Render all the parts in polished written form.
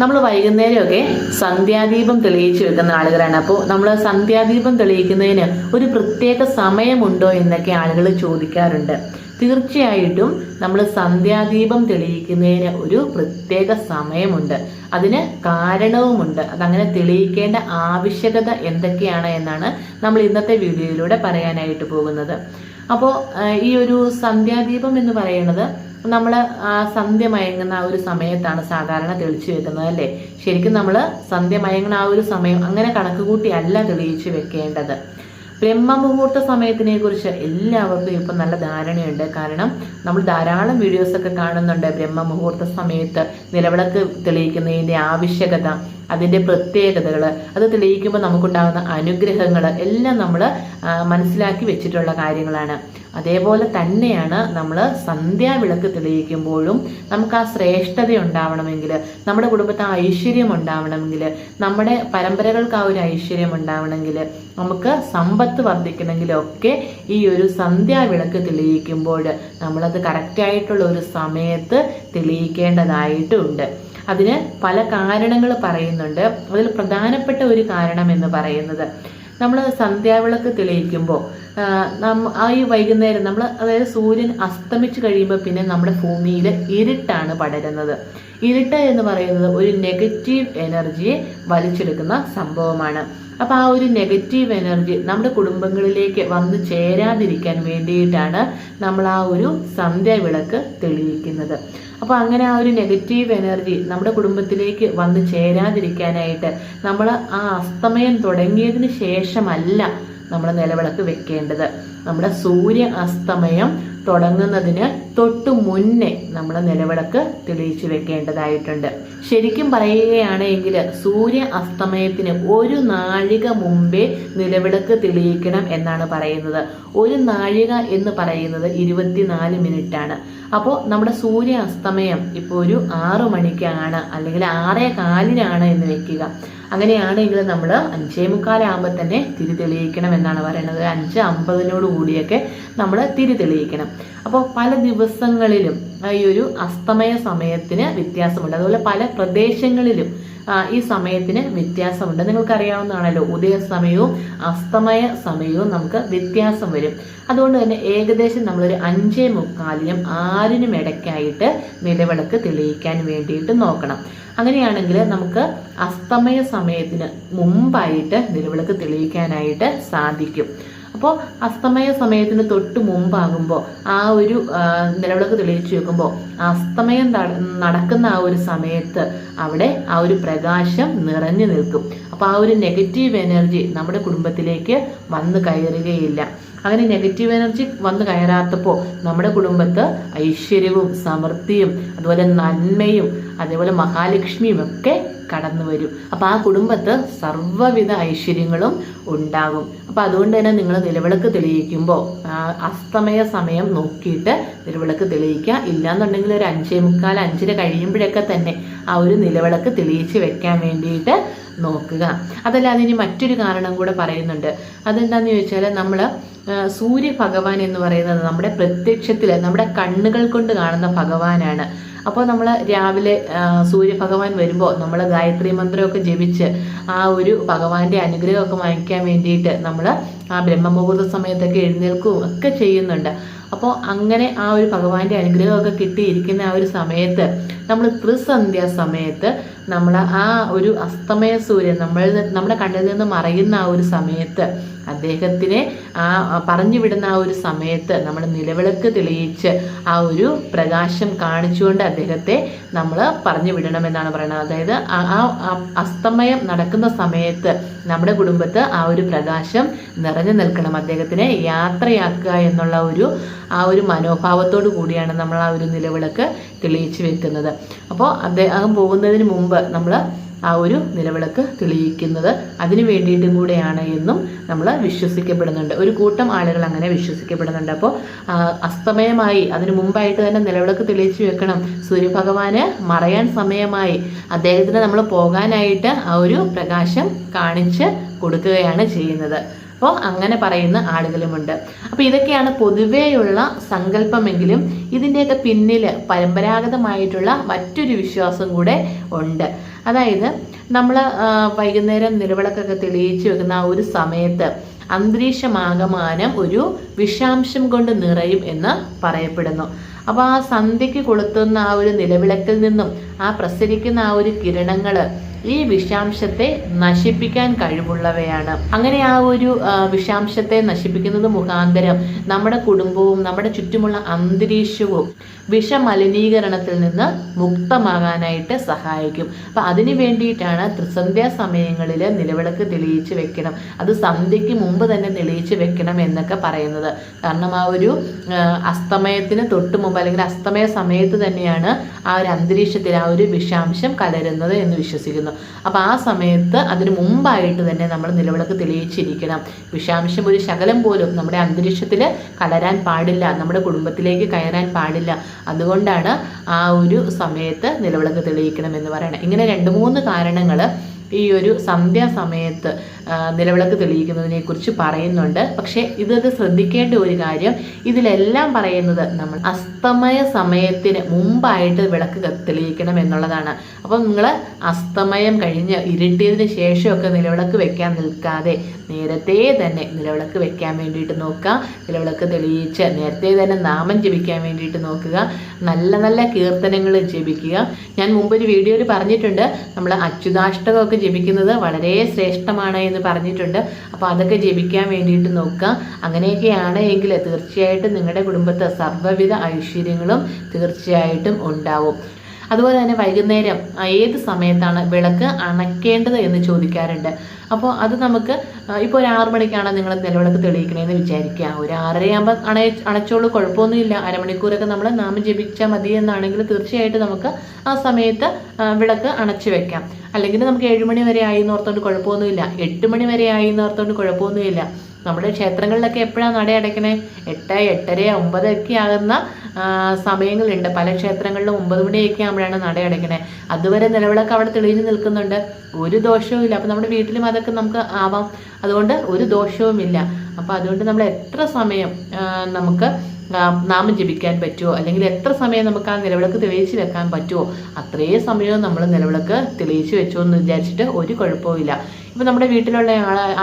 നമ്മൾ വൈകുന്നേരമൊക്കെ സന്ധ്യാദീപം തെളിയിച്ചു വെക്കുന്ന ആളുകളാണ്. അപ്പോൾ നമ്മൾ സന്ധ്യാദീപം തെളിയിക്കുന്നതിന് ഒരു പ്രത്യേക സമയമുണ്ടോ എന്നൊക്കെ ആളുകൾ ചോദിക്കാറുണ്ട്. തീർച്ചയായിട്ടും നമ്മൾ സന്ധ്യാദീപം തെളിയിക്കുന്നതിന് ഒരു പ്രത്യേക സമയമുണ്ട്, അതിന് കാരണവുമുണ്ട്. അതങ്ങനെ തെളിയിക്കേണ്ട ആവശ്യകത എന്തൊക്കെയാണ് എന്നാണ് നമ്മൾ ഇന്നത്തെ വീഡിയോയിലൂടെ പറയാനായിട്ട് പോകുന്നത്. അപ്പോൾ ഈ ഒരു സന്ധ്യാദീപം എന്ന് പറയുന്നത് നമ്മൾ സന്ധ്യ മയങ്ങുന്ന ആ ഒരു സമയത്താണ് സാധാരണ തെളിച്ചു വെക്കുന്നത് അല്ലേ. ശരിക്കും നമ്മൾ സന്ധ്യ മയങ്ങുന്ന ആ ഒരു സമയം അങ്ങനെ കണക്ക് കൂട്ടിയല്ല തെളിയിച്ചു വെക്കേണ്ടത്. ബ്രഹ്മമുഹൂർത്ത സമയത്തിനെ കുറിച്ച് എല്ലാവർക്കും ഇപ്പം നല്ല ധാരണയുണ്ട്. കാരണം നമ്മൾ ധാരാളം വീഡിയോസൊക്കെ കാണുന്നുണ്ട്. ബ്രഹ്മമുഹൂർത്ത സമയത്ത് നിലവിളക്ക് തെളിയിക്കുന്നതിൻ്റെ ആവശ്യകത, അതിൻ്റെ പ്രത്യേകതകൾ, അത് തെളിയിക്കുമ്പോൾ നമുക്കുണ്ടാകുന്ന അനുഗ്രഹങ്ങൾ എല്ലാം നമ്മൾ മനസ്സിലാക്കി വെച്ചിട്ടുള്ള കാര്യങ്ങളാണ്. അതേപോലെ തന്നെയാണ് നമ്മൾ സന്ധ്യാവിളക്ക് തെളിയിക്കുമ്പോഴും നമുക്ക് ആ ശ്രേഷ്ഠത ഉണ്ടാവണമെങ്കിൽ, നമ്മുടെ കുടുംബത്തെ ഐശ്വര്യം ഉണ്ടാവണമെങ്കിൽ, നമ്മുടെ പരമ്പരകൾക്ക് ആ ഒരു ഐശ്വര്യം ഉണ്ടാവണമെങ്കിൽ, നമുക്ക് സമ്പത്ത് വർദ്ധിക്കണമെങ്കിലൊക്കെ ഈ ഒരു സന്ധ്യാവിളക്ക് തെളിയിക്കുമ്പോൾ നമ്മളത് കറക്റ്റായിട്ടുള്ള ഒരു സമയത്ത് തെളിയിക്കേണ്ടതായിട്ടുണ്ട്. അതിന് പല കാരണങ്ങൾ പറയുന്നുണ്ട്. അതിൽ പ്രധാനപ്പെട്ട ഒരു കാരണം എന്ന് പറയുന്നത്, നമ്മൾ സന്ധ്യാവിളക്ക് തെളിയിക്കുമ്പോൾ ആ ഈ വൈകുന്നേരം നമ്മൾ, അതായത് സൂര്യൻ അസ്തമിച്ച് കഴിയുമ്പോൾ പിന്നെ നമ്മുടെ ഭൂമിയിൽ ഇരുട്ടാണ് പടരുന്നത്. ഇരുട്ട് എന്ന് പറയുന്നത് ഒരു നെഗറ്റീവ് എനർജിയെ വലിച്ചെടുക്കുന്ന സംഭവമാണ്. അപ്പോൾ ആ ഒരു നെഗറ്റീവ് എനർജി നമ്മുടെ കുടുംബങ്ങളിലേക്ക് വന്നു ചേരാതിരിക്കാൻ വേണ്ടിയിട്ടാണ് നമ്മൾ ആ ഒരു സന്ധ്യാവിളക്ക് തെളിയിക്കുന്നത്. അപ്പോൾ അങ്ങനെ ആ ഒരു നെഗറ്റീവ് എനർജി നമ്മുടെ കുടുംബത്തിലേക്ക് വന്ന് ചേരാതിരിക്കാനായിട്ട് നമ്മൾ ആ അസ്തമയം തുടങ്ങിയതിന് ശേഷമല്ല നമ്മൾ നിലവിളക്ക് വെക്കേണ്ടത്. നമ്മുടെ സൂര്യ അസ്തമയം തുടങ്ങുന്നതിന് തൊട്ടു മുന്നേ നമ്മൾ നിലവിളക്ക് തെളിയിച്ചു വെക്കേണ്ടതായിട്ടുണ്ട്. ശരിക്കും പറയുകയാണെങ്കിൽ സൂര്യ അസ്തമയത്തിന് ഒരു നാഴിക മുമ്പേ നിലവിളക്ക് തെളിയിക്കണം എന്നാണ് പറയുന്നത്. ഒരു നാഴിക എന്ന് പറയുന്നത് 24 മിനിറ്റാണ്. അപ്പോൾ നമ്മുടെ സൂര്യ അസ്തമയം ഇപ്പോൾ ഒരു 6 മണിക്കാണ് അല്ലെങ്കിൽ 6:15 എന്ന് വെക്കുക. അങ്ങനെയാണെങ്കിൽ നമ്മൾ 5:45 തന്നെ തിരി തെളിയിക്കണം എന്നാണ് പറയുന്നത്. 5:50 കൂടിയൊക്കെ നമ്മൾ തിരി തെളിയിക്കണം. അപ്പോൾ പല ദിവസങ്ങളിലും ഈ ഒരു അസ്തമയ സമയത്തിന് വ്യത്യാസമുണ്ട്. അതുപോലെ പല പ്രദേശങ്ങളിലും ഈ സമയത്തിന് വ്യത്യാസമുണ്ട്. നിങ്ങൾക്കറിയാവുന്നതാണല്ലോ, ഉദയ സമയവും അസ്തമയ സമയവും നമുക്ക് വ്യത്യാസം വരും. അതുകൊണ്ട് തന്നെ ഏകദേശം നമ്മളൊരു 5:45-നും 6-നും ഇടയ്ക്കായിട്ട് നിലവിളക്ക് തെളിയിക്കാൻ വേണ്ടിയിട്ട് നോക്കണം. അങ്ങനെയാണെങ്കിൽ നമുക്ക് അസ്തമയ സമയത്തിന് മുമ്പായിട്ട് നിലവിളക്ക് തെളിയിക്കാനായിട്ട് സാധിക്കും. അപ്പോൾ അസ്തമയ സമയത്തിന് തൊട്ട് മുമ്പാകുമ്പോൾ ആ ഒരു നിലവിളക്ക് തെളിയിച്ചു വെക്കുമ്പോൾ അസ്തമയം നടക്കുന്ന ആ ഒരു സമയത്ത് അവിടെ ആ ഒരു പ്രകാശം നിറഞ്ഞു നിൽക്കും. അപ്പോൾ ആ ഒരു നെഗറ്റീവ് എനർജി നമ്മുടെ കുടുംബത്തിലേക്ക് വന്നു കയറുകയില്ല. അങ്ങനെ നെഗറ്റീവ് എനർജി വന്നു കയറാത്തപ്പോൾ നമ്മുടെ കുടുംബത്ത് ഐശ്വര്യവും സമൃദ്ധിയും അതുപോലെ നന്മയും അതേപോലെ മഹാലക്ഷ്മിയും ഒക്കെ കടന്നു വരും. അപ്പോൾ ആ കുടുംബത്ത് സർവ്വവിധ ഐശ്വര്യങ്ങളും ഉണ്ടാകും. അപ്പോൾ അതുകൊണ്ട് തന്നെ നിങ്ങൾ നിലവിളക്ക് തെളിയിക്കുമ്പോൾ അസ്തമയ സമയം നോക്കിയിട്ട് നിലവിളക്ക് തെളിയിക്കുക. ഇല്ലാന്നുണ്ടെങ്കിൽ ഒരു 5:45, 5:30 കഴിയുമ്പോഴൊക്കെ തന്നെ ആ ഒരു നിലവിളക്ക് തെളിയിച്ച് വെക്കാൻ വേണ്ടിയിട്ട് നോക്കുക. അതല്ലാതെ ഇനി മറ്റൊരു കാരണം കൂടെ പറയുന്നുണ്ട്. അതെന്താന്ന് ചോദിച്ചാൽ, നമ്മൾ സൂര്യഭഗവാൻ എന്ന് പറയുന്നത് നമ്മുടെ പ്രത്യക്ഷത്തിൽ നമ്മുടെ കണ്ണുകൾ കൊണ്ട് കാണുന്ന ഭഗവാനാണ്. അപ്പോൾ നമ്മൾ രാവിലെ സൂര്യഭഗവാൻ വരുമ്പോൾ നമ്മൾ ഗായത്രി മന്ത്രമൊക്കെ ജപിച്ച് ആ ഒരു ഭഗവാന്റെ അനുഗ്രഹമൊക്കെ വാങ്ങിക്കാൻ വേണ്ടിയിട്ട് നമ്മൾ ആ ബ്രഹ്മമുഹൂർത്ത സമയത്തൊക്കെ എഴുന്നേൽക്കുകയും ഒക്കെ ചെയ്യുന്നുണ്ട്. അപ്പോൾ അങ്ങനെ ആ ഒരു ഭഗവാന്റെ അനുഗ്രഹമൊക്കെ കിട്ടിയിരിക്കുന്ന ആ ഒരു സമയത്ത് നമ്മൾ ത്രിസന്ധ്യ സമയത്ത് നമ്മൾ ആ ഒരു അസ്തമയ സൂര്യൻ നമ്മുടെ കണ്ണിൽ നിന്ന് മറയുന്ന ആ ഒരു സമയത്ത് അദ്ദേഹത്തിനെ പറഞ്ഞു വിടുന്ന ആ ഒരു സമയത്ത് നമ്മൾ നിലവിളക്ക് തെളിയിച്ച് ആ ഒരു പ്രകാശം കാണിച്ചുകൊണ്ട് അദ്ദേഹത്തെ നമ്മൾ പറഞ്ഞു വിടണമെന്നാണ് പറയുന്നത്. അതായത് ആ അസ്തമയം നടക്കുന്ന സമയത്ത് നമ്മുടെ കുടുംബത്ത് ആ ഒരു പ്രകാശം നിറഞ്ഞു നിൽക്കണം. അദ്ദേഹത്തിനെ യാത്രയാക്കുക എന്നുള്ള ആ ഒരു മനോഭാവത്തോടു കൂടിയാണ് നമ്മൾ ആ ഒരു നിലവിളക്ക് തെളിയിച്ച് വെക്കുന്നത്. അപ്പോൾ അദ്ദേഹം പോകുന്നതിന് മുമ്പ് നമ്മൾ ആ ഒരു നിലവിളക്ക് തെളിയിക്കുന്നത് അതിന് വേണ്ടിയിട്ടും കൂടെയാണ് എന്നും നമ്മൾ വിശ്വസിക്കപ്പെടുന്നുണ്ട്. ഒരു കൂട്ടം ആളുകൾ അങ്ങനെ വിശ്വസിക്കപ്പെടുന്നുണ്ട്. അപ്പോൾ അസ്തമയമായി അതിന് മുമ്പായിട്ട് തന്നെ നിലവിളക്ക് തെളിയിച്ചു വെക്കണം. സൂര്യഭഗവാന് മറയാൻ സമയമായി, അദ്ദേഹത്തിന് നമ്മൾ പോകാനായിട്ട് ആ ഒരു പ്രകാശം കാണിച്ച് കൊടുക്കുകയാണ് ചെയ്യുന്നത്. അപ്പോൾ അങ്ങനെ പറയുന്ന ആളുകളുമുണ്ട്. അപ്പോൾ ഇതൊക്കെയാണ് പൊതുവെയുള്ള സങ്കല്പമെങ്കിലും ഇതിൻ്റെയൊക്കെ പിന്നിൽ പരമ്പരാഗതമായിട്ടുള്ള മറ്റൊരു വിശ്വാസം കൂടെ ഉണ്ട്. അതായത് നമ്മൾ വൈകുന്നേരം നിലവിളക്കൊക്കെ തെളിയിച്ച് വെക്കുന്ന ആ ഒരു സമയത്ത് അന്തരീക്ഷമാകമാനം ഒരു വിഷാംശം കൊണ്ട് നിറയും എന്ന് പറയപ്പെടുന്നു. അപ്പോൾ ആ സന്ധ്യയ്ക്ക് കൊളുത്തുന്ന ആ ഒരു നിലവിളക്കിൽ നിന്നും ആ പ്രസരിക്കുന്ന ആ ഒരു കിരണങ്ങൾ ഈ വിഷാംശത്തെ നശിപ്പിക്കാൻ കഴിവുള്ളവയാണ്. അങ്ങനെ ആ ഒരു വിഷാംശത്തെ നശിപ്പിക്കുന്നത് മുഖാന്തരം നമ്മുടെ കുടുംബവും നമ്മുടെ ചുറ്റുമുള്ള അന്തരീക്ഷവും വിഷമലിനീകരണത്തിൽ നിന്ന് മുക്തമാകാനായിട്ട് സഹായിക്കും. അപ്പം അതിനു വേണ്ടിയിട്ടാണ് ത്രിസന്ധ്യാ സമയങ്ങളിൽ നിലവിളക്ക് തെളിയിച്ച് വെക്കണം, അത് സന്ധ്യയ്ക്ക് മുമ്പ് തന്നെ തെളിയിച്ച് വെക്കണം എന്നൊക്കെ പറയുന്നത്. കാരണം ആ ഒരു അസ്തമയത്തിന് തൊട്ട് മുമ്പ് അല്ലെങ്കിൽ അസ്തമയ സമയത്ത് തന്നെയാണ് ആ ഒരു അന്തരീക്ഷത്തിൽ ആ ഒരു വിഷാംശം കലരുന്നത് എന്ന് വിശ്വസിക്കുന്നു. അപ്പോൾ ആ സമയത്ത് അതിന് മുമ്പായിട്ട് തന്നെ നമ്മൾ നിലവിളക്ക് തെളിയിച്ചിരിക്കണം. വിഷാംശം ഒരു ശകലം പോലും നമ്മുടെ അന്തരീക്ഷത്തിൽ കലരാൻ പാടില്ല, നമ്മുടെ കുടുംബത്തിലേക്ക് കയറാൻ പാടില്ല. അതുകൊണ്ടാണ് ആ ഒരു സമയത്ത് നിലവിളക്ക് തെളിയിക്കണം എന്ന് പറയുന്നത്. ഇങ്ങനെ 2-3 കാരണങ്ങൾ ഈ ഒരു സന്ധ്യാസമയത്ത് നിലവിളക്ക് തെളിയിക്കുന്നതിനെ കുറിച്ച് പറയുന്നുണ്ട്. പക്ഷേ ഇത് ശ്രദ്ധിക്കേണ്ട ഒരു കാര്യം, ഇതിലെല്ലാം പറയുന്നത് നമ്മൾ അസ്തമയ സമയത്തിന് മുമ്പായിട്ട് വിളക്ക് തെളിയിക്കണം എന്നുള്ളതാണ്. അപ്പം നിങ്ങൾ അസ്തമയം കഴിഞ്ഞ് ഇരുട്ടിയതിന് ശേഷമൊക്കെ നിലവിളക്ക് വെക്കാൻ നിൽക്കാതെ നേരത്തെ തന്നെ നിലവിളക്ക് വെക്കാൻ വേണ്ടിയിട്ട് നോക്കുക. നിലവിളക്ക് തെളിയിച്ച് നേരത്തെ തന്നെ നാമം ജപിക്കാൻ വേണ്ടിയിട്ട് നോക്കുക. നല്ല നല്ല കീർത്തനങ്ങൾ ജപിക്കുക. ഞാൻ മുമ്പൊരു വീഡിയോയിൽ പറഞ്ഞിട്ടുണ്ട്, നമ്മൾ അച്യുതാഷ്ടകമൊക്കെ ജപിക്കുന്നത് വളരെ ശ്രേഷ്ഠമാണ് എന്ന് പറഞ്ഞിട്ടുണ്ട്. അപ്പോൾ അതൊക്കെ ജപിക്കാൻ വേണ്ടിയിട്ട് നോക്കുക. അങ്ങനെയൊക്കെയാണ് എങ്കിൽ തീർച്ചയായിട്ടും നിങ്ങളുടെ കുടുംബത്തെ സർവ്വവിധ ഐശ്വര്യങ്ങളും തീർച്ചയായിട്ടും ഉണ്ടാവും. അതുപോലെ തന്നെ വൈകുന്നേരം ഏത് സമയത്താണ് വിളക്ക് അണയ്ക്കേണ്ടത് എന്ന് ചോദിക്കാറുണ്ട്. അപ്പോൾ അത് നമുക്ക് ഇപ്പോൾ ഒരു 6 മണിക്കാണ് നിങ്ങൾ നിലവിളക്ക് തെളിയിക്കണമെന്ന് വിചാരിക്കുക. ഒരു 6:30 അണച്ചോളൂ, കുഴപ്പമൊന്നുമില്ല. അരമണിക്കൂറൊക്കെ നമ്മൾ നാമം ജപിച്ചാൽ മതി എന്നാണെങ്കിൽ തീർച്ചയായിട്ടും നമുക്ക് ആ സമയത്ത് വിളക്ക് അണച്ചു വെക്കാം. അല്ലെങ്കിൽ നമുക്ക് 7 മണി വരെ ആയി എന്നോർത്തോണ്ട് കുഴപ്പമൊന്നുമില്ല. 8 മണി വരെ ആയി എന്നോർത്തോണ്ട് കുഴപ്പമൊന്നുമില്ല. നമ്മുടെ ക്ഷേത്രങ്ങളിലൊക്കെ എപ്പോഴാണ് നട അടയ്ക്കണേ? 8, 8:30, 9 ഒക്കെ ആകുന്ന സമയങ്ങളുണ്ട്. പല ക്ഷേത്രങ്ങളിലും 9 മണിയൊക്കെ ആകുമ്പോഴാണ് നട അടയ്ക്കണേ. അതുവരെ നിലവിളക്ക് അവിടെ തെളിഞ്ഞു നിൽക്കുന്നുണ്ട്, ഒരു ദോഷവും ഇല്ല. അപ്പം നമ്മുടെ വീട്ടിലും അതൊക്കെ നമുക്ക് ആവാം, അതുകൊണ്ട് ഒരു ദോഷവുമില്ല. അപ്പോൾ അതുകൊണ്ട് നമ്മൾ എത്ര സമയം നമുക്ക് നാമം ജപിക്കാൻ പറ്റുമോ, അല്ലെങ്കിൽ എത്ര സമയം നമുക്ക് ആ നിലവിളക്ക് തെളിയിച്ച് വെക്കാൻ പറ്റുമോ അത്രയും സമയവും നമ്മൾ നിലവിളക്ക് തെളിയിച്ച് വെച്ചോ എന്ന് വിചാരിച്ചിട്ട് ഒരു കുഴപ്പമില്ല. ഇപ്പം നമ്മുടെ വീട്ടിലുള്ള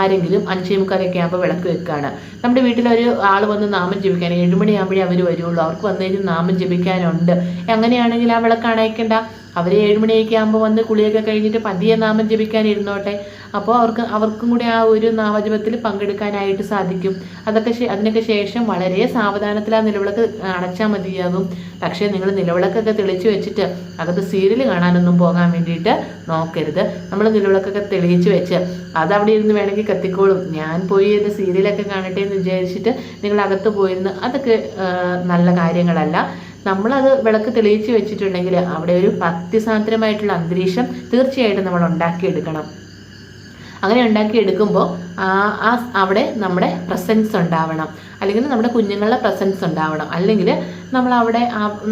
ആരെങ്കിലും 5:45 ആകുമ്പോൾ വിളക്ക് വെക്കുകയാണ്. നമ്മുടെ വീട്ടിലൊരു ആൾ വന്ന് നാമം ജപിക്കാൻ 7 മണിയാകുമ്പോഴേ അവർ വരുള്ളൂ. അവർക്ക് വന്നു കഴിഞ്ഞാൽ നാമം ജപിക്കാനുണ്ട്. അങ്ങനെയാണെങ്കിൽ ആ വിളക്ക് അണയ്ക്കണ്ട. അവർ 7 മണിയൊക്കെ ആകുമ്പോൾ വന്ന് കുളിയൊക്കെ കഴിഞ്ഞിട്ട് പതിയെ നാമം ജപിക്കാൻ ഇരുന്നോട്ടെ. അപ്പോൾ അവർക്കും കൂടി ആ ഒരു നാമജപത്തിൽ പങ്കെടുക്കാനായിട്ട് സാധിക്കും. അതിനൊക്കെ ശേഷം വളരെ സാവധാനത്തിൽ ആ നിലവിളക്ക് അടച്ചാൽ മതിയാകും. പക്ഷേ നിങ്ങൾ നിലവിളക്കൊക്കെ തെളിച്ച് വെച്ചിട്ട് അകത്ത് സീരിയൽ കാണാനൊന്നും പോകാൻ വേണ്ടിയിട്ട് നോക്കരുത്. നമ്മൾ നിലവിളക്കൊക്കെ തെളിയിച്ച് വെച്ച് അതവിടെ ഇരുന്ന് വേണമെങ്കിൽ കത്തിക്കോളും, ഞാൻ പോയി ഇത് സീരിയലൊക്കെ കാണട്ടെ എന്ന് വിചാരിച്ചിട്ട് നിങ്ങൾ അകത്ത് പോയിരുന്ന് അതൊക്കെ നല്ല കാര്യങ്ങളല്ല. നമ്മളത് വിളക്ക് തെളിയിച്ച് വെച്ചിട്ടുണ്ടെങ്കിൽ അവിടെ ഒരു ഭക്തിസാന്ദ്രമായിട്ടുള്ള അന്തരീക്ഷം തീർച്ചയായിട്ടും നമ്മൾ ഉണ്ടാക്കിയെടുക്കണം. അങ്ങനെ ഉണ്ടാക്കിയെടുക്കുമ്പോൾ അവിടെ നമ്മുടെ പ്രസൻസ് ഉണ്ടാവണം, അല്ലെങ്കിൽ നമ്മുടെ കുഞ്ഞുങ്ങളുടെ പ്രസൻസ് ഉണ്ടാവണം. അല്ലെങ്കിൽ നമ്മളവിടെ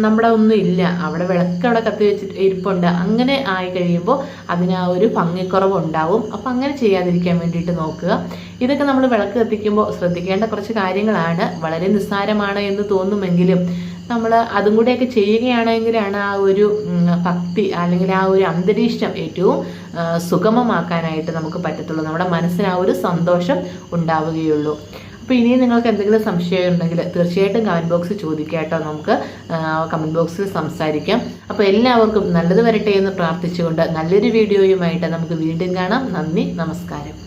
നമ്മുടെ ഒന്നും ഇല്ല, അവിടെ വിളക്ക് അവിടെ കത്തി വെച്ചിട്ട് ഇരിപ്പുണ്ട്, അങ്ങനെ ആയി കഴിയുമ്പോൾ അതിന് ആ ഒരു ഭംഗിക്കുറവ് ഉണ്ടാവും. അപ്പം അങ്ങനെ ചെയ്യാതിരിക്കാൻ വേണ്ടിയിട്ട് നോക്കുക. ഇതൊക്കെ നമ്മൾ വിളക്ക് കത്തിക്കുമ്പോൾ ശ്രദ്ധിക്കേണ്ട കുറച്ച് കാര്യങ്ങളാണ്. വളരെ നിസ്സാരമാണ് എന്ന് തോന്നുമെങ്കിലും നമ്മൾ അതും കൂടെയൊക്കെ ചെയ്യുകയാണെങ്കിലാണ് ആ ഒരു ഭക്തി അല്ലെങ്കിൽ ആ ഒരു അന്തരീക്ഷം ഏറ്റവും സുഗമമാക്കാനായിട്ട് നമുക്ക് പറ്റത്തുള്ളൂ. നമ്മുടെ മനസ്സിന് ആ ഒരു സന്തോഷം ഉണ്ടാവുകയുള്ളൂ. അപ്പോൾ ഇനിയും നിങ്ങൾക്ക് എന്തെങ്കിലും സംശയം ഉണ്ടെങ്കിൽ തീർച്ചയായിട്ടും കമൻറ്റ് ബോക്സിൽ ചോദിക്കുക കേട്ടോ. നമുക്ക് കമൻറ്റ് ബോക്സിൽ സംസാരിക്കാം. അപ്പോൾ എല്ലാവർക്കും നല്ലത് വരട്ടെ എന്ന് പ്രാർത്ഥിച്ചുകൊണ്ട് നല്ലൊരു വീഡിയോയുമായിട്ട് നമുക്ക് വീണ്ടും കാണാം. നന്ദി, നമസ്കാരം.